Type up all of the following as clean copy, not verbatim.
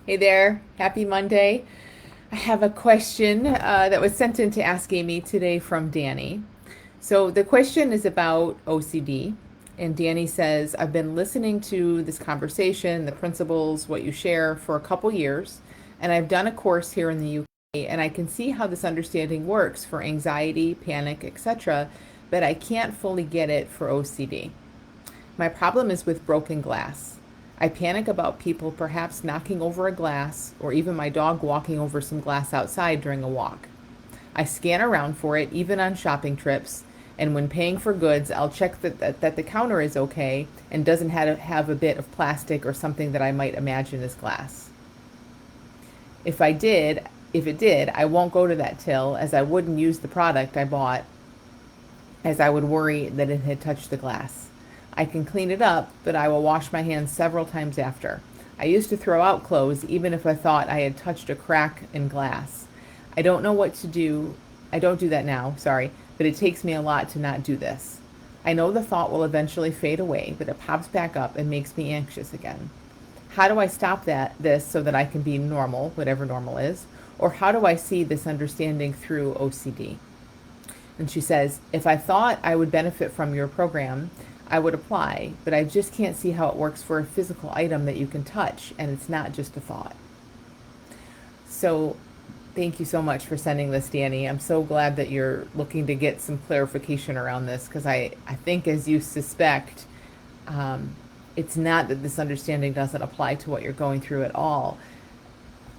Hey there, happy Monday. I have a question that was sent in to AskAmy today from Danny. So the question is about OCD. And Danny says, I've been listening to this conversation, the principles, what you share for a couple years, and I've done a course here in the UK, and I can see how this understanding works for anxiety, panic, etc., but I can't fully get it for OCD. My problem is with broken glass. I panic about people perhaps knocking over a glass or even my dog walking over some glass outside during a walk. I scan around for it even on shopping trips, and when paying for goods, I'll check that the counter is okay and doesn't have a bit of plastic or something that I might imagine is glass. If it did, I won't go to that till as I wouldn't use the product I bought as I would worry that it had touched the glass. I can clean it up, but I will wash my hands several times after. I used to throw out clothes even if I thought I had touched a crack in glass. I don't know what to do. I don't do that now, sorry, but it takes me a lot to not do this. I know the thought will eventually fade away, but it pops back up and makes me anxious again. How do I stop this so that I can be normal, whatever normal is? Or how do I see this understanding through OCD? And she says, if I thought I would benefit from your program, I would apply, but I just can't see how it works for a physical item that you can touch, and it's not just a thought. So thank you so much for sending this, Danny. I'm so glad that you're looking to get some clarification around this, because I think, as you suspect, it's not that this understanding doesn't apply to what you're going through at all.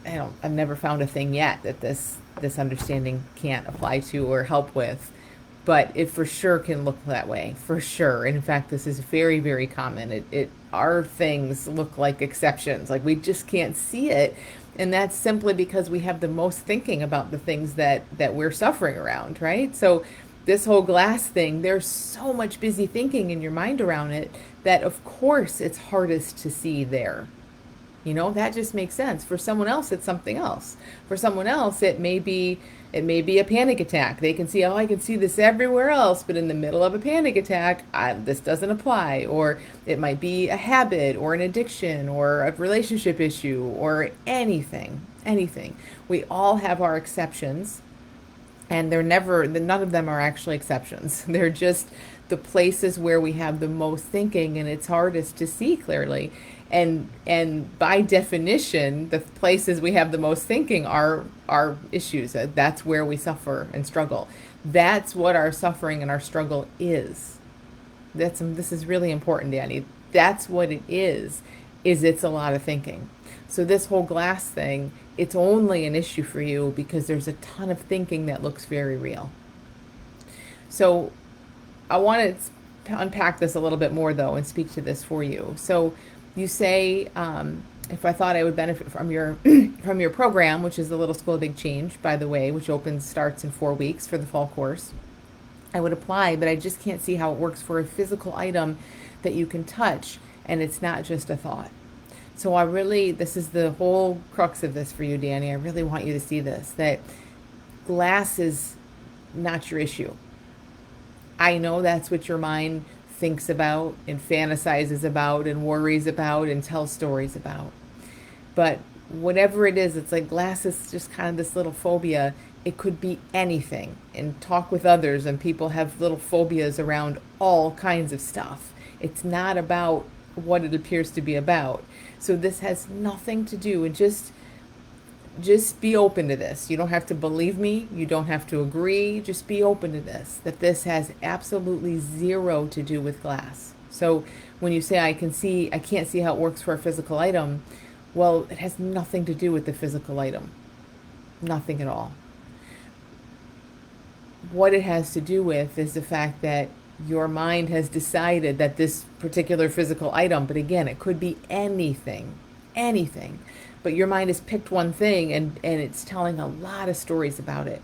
I've never found a thing yet that this understanding can't apply to or help with, but it for sure can look that way, for sure. And in fact, this is very, very common. Our things look like exceptions, like we just can't see it, and that's simply because we have the most thinking about the things that we're suffering around, right? So this whole glass thing, there's so much busy thinking in your mind around it that of course it's hardest to see there. That just makes sense. For someone else, it's something else. For someone else, it may be a panic attack. They can see, oh, I can see this everywhere else, but in the middle of a panic attack, this doesn't apply. Or it might be a habit or an addiction or a relationship issue or anything, anything. We all have our exceptions, and none of them are actually exceptions. They're just the places where we have the most thinking and it's hardest to see clearly. And by definition, the places we have the most thinking are our issues. That's where we suffer and struggle. That's what our suffering and our struggle is. This is really important, Danny. That's what it is it's a lot of thinking. So this whole glass thing, it's only an issue for you because there's a ton of thinking that looks very real. So I want to unpack this a little bit more, though, and speak to this for you. So you say, if I thought I would benefit from your from your program, which is the Little School of Big Change, by the way, which starts in 4 weeks for the fall course, I would apply, but I just can't see how it works for a physical item that you can touch, and it's not just a thought. So this is the whole crux of this for you, Danny. I really want you to see this, that glass is not your issue. I know that's what your mind thinks about and fantasizes about and worries about and tells stories about. But whatever it is, it's like glass is just kind of this little phobia. It could be anything. And talk with others, and people have little phobias around all kinds of stuff. It's not about what it appears to be about. So this has nothing to do, and just be open to this. You don't have to believe me. You don't have to agree. Just be open to this, that this has absolutely zero to do with glass. So when you say I can't see how it works for a physical item, well, it has nothing to do with the physical item. Nothing at all. What it has to do with is the fact that your mind has decided that this particular physical item, but again, it could be anything, but your mind has picked one thing, and it's telling a lot of stories about it.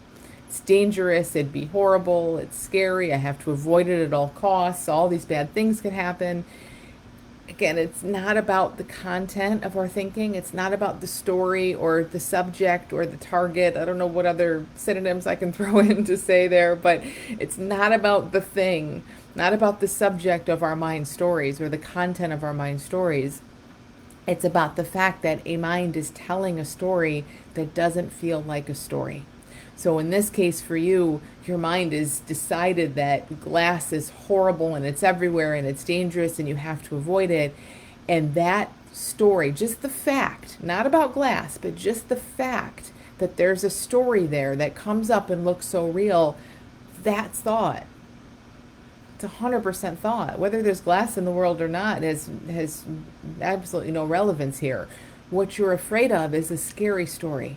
It's dangerous, it'd be horrible, it's scary, I have to avoid it at all costs, all these bad things could happen. Again, it's not about the content of our thinking. It's not about the story or the subject or the target. I don't know what other synonyms I can throw in to say there, but it's not about the thing, not about the subject of our mind stories or the content of our mind stories. It's about the fact that a mind is telling a story that doesn't feel like a story. So in this case for you, your mind has decided that glass is horrible and it's everywhere and it's dangerous and you have to avoid it. And that story, just the fact, not about glass, but just the fact that there's a story there that comes up and looks so real, that's thought. It's 100% thought. Whether there's glass in the world or not has absolutely no relevance here. What you're afraid of is a scary story.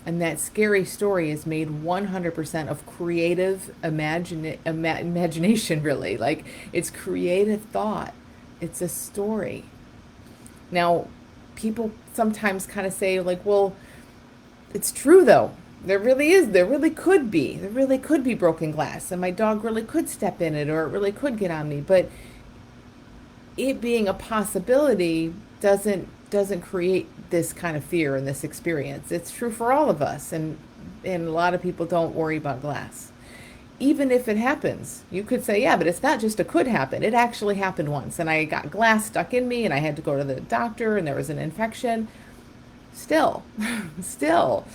And that scary story is made 100% of creative imagination, really. Like, it's creative thought. It's a story. Now, people sometimes kind of say, like, well, it's true though. There really could be broken glass, and my dog really could step in it, or it really could get on me. But it being a possibility doesn't create this kind of fear and this experience. It's true for all of us, and a lot of people don't worry about glass. Even if it happens, you could say, yeah, but it's not just a could happen. It actually happened once, and I got glass stuck in me, and I had to go to the doctor, and there was an infection. Still, still,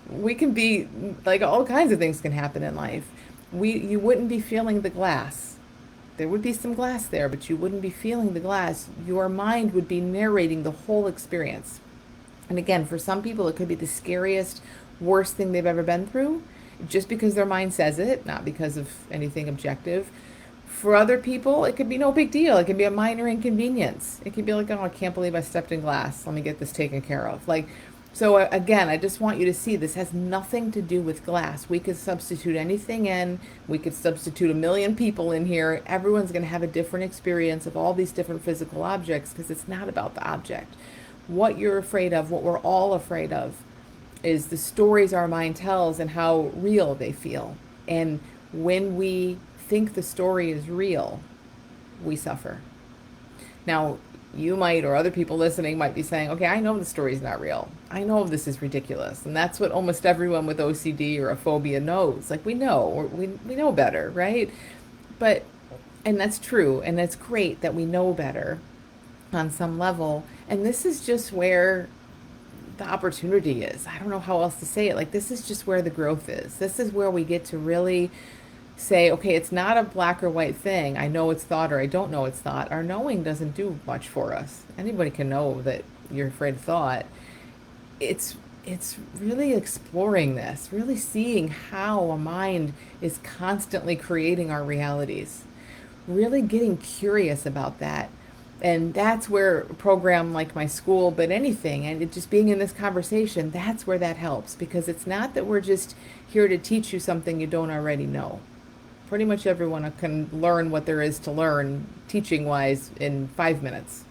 we can be like, all kinds of things can happen in life. You wouldn't be feeling the glass. There would be some glass there, but you wouldn't be feeling the glass. Your mind would be narrating the whole experience. And again, for some people, it could be the scariest, worst thing they've ever been through, just because their mind says it, not because of anything objective. For other people, it could be no big deal. It could be a minor inconvenience. It could be like, oh, I can't believe I stepped in glass. Let me get this taken care of. So again, I just want you to see this has nothing to do with glass. We could substitute anything in. We could substitute a million people in here. Everyone's going to have a different experience of all these different physical objects, because it's not about the object. What you're afraid of, what we're all afraid of, is the stories our mind tells and how real they feel. And when we think the story is real, we suffer. Now, you might, or other people listening might be saying, okay, I know the story's not real. I know this is ridiculous. And that's what almost everyone with OCD or a phobia knows. Like, we know, we know better, right? But, and that's true, and that's great that we know better on some level. And this is just where the opportunity is. I don't know how else to say it. Like, this is just where the growth is. This is where we get to really say, okay, it's not a black or white thing. I know it's thought or I don't know it's thought. Our knowing doesn't do much for us. Anybody can know that you're afraid of thought. It's really exploring this, really seeing how a mind is constantly creating our realities, really getting curious about that. And that's where a program like my school, but anything, and it just being in this conversation, that's where that helps, because it's not that we're just here to teach you something you don't already know. Pretty much everyone can learn what there is to learn teaching-wise in 5 minutes.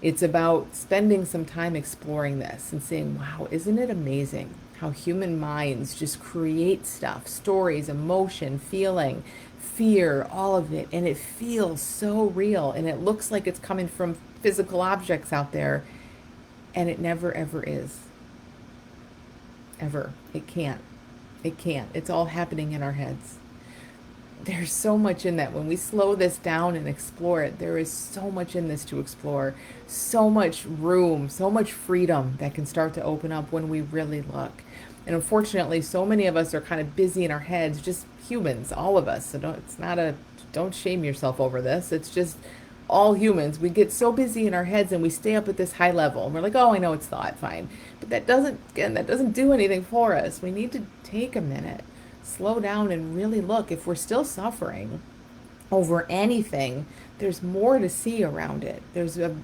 It's about spending some time exploring this and saying, wow, isn't it amazing how human minds just create stuff, stories, emotion, feeling, fear, all of it, and it feels so real, and it looks like it's coming from physical objects out there, and it never ever is. Ever. It can't. It's all happening in our heads. There's so much in that. When we slow this down and explore it, there is so much in this to explore, so much room, so much freedom that can start to open up when we really look. And unfortunately, so many of us are kind of busy in our heads, just humans, all of us. So don't shame yourself over this. It's just all humans. We get so busy in our heads and we stay up at this high level. And we're like, oh, I know it's thought, fine. But that doesn't do anything for us. We need to take a minute, slow down, and really look. If we're still suffering over anything, there's more to see around it. There's a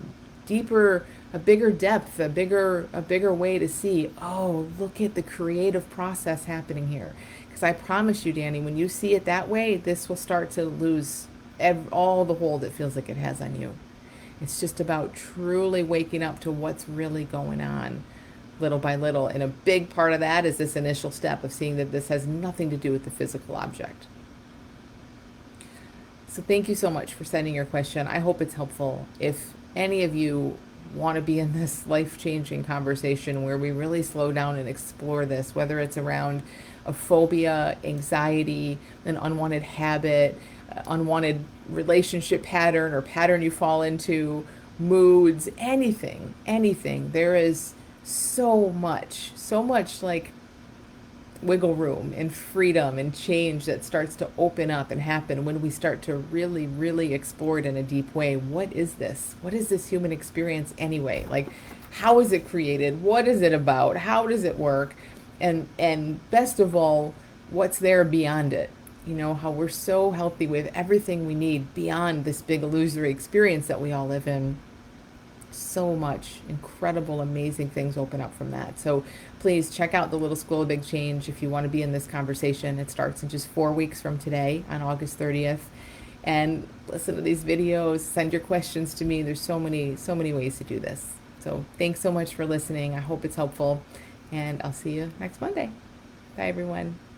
bigger depth, a bigger way to see, oh, look at the creative process happening here. Because I promise you, Danny, when you see it that way, this will start to lose all the hold it feels like it has on you. It's just about truly waking up to what's really going on, little by little. And a big part of that is this initial step of seeing that this has nothing to do with the physical object. So thank you so much for sending your question. I hope it's helpful. If any of you want to be in this life-changing conversation where we really slow down and explore this, whether it's around a phobia, anxiety, an unwanted habit, unwanted relationship pattern or pattern you fall into, moods, anything. There is so much like wiggle room and freedom and change that starts to open up and happen when we start to really, really explore it in a deep way. What is this? What is this human experience anyway? Like, how is it created? What is it about? How does it work? And best of all, what's there beyond it? You know, how we're so healthy with everything we need beyond this big illusory experience that we all live in. So much incredible, amazing things open up from that. So please check out the Little School of Big Change if you want to be in this conversation. It starts in just 4 weeks from today on August 30th. And listen to these videos, send your questions to me. There's so many ways to do this. So thanks so much for listening. I hope it's helpful. And I'll see you next Monday. Bye, everyone.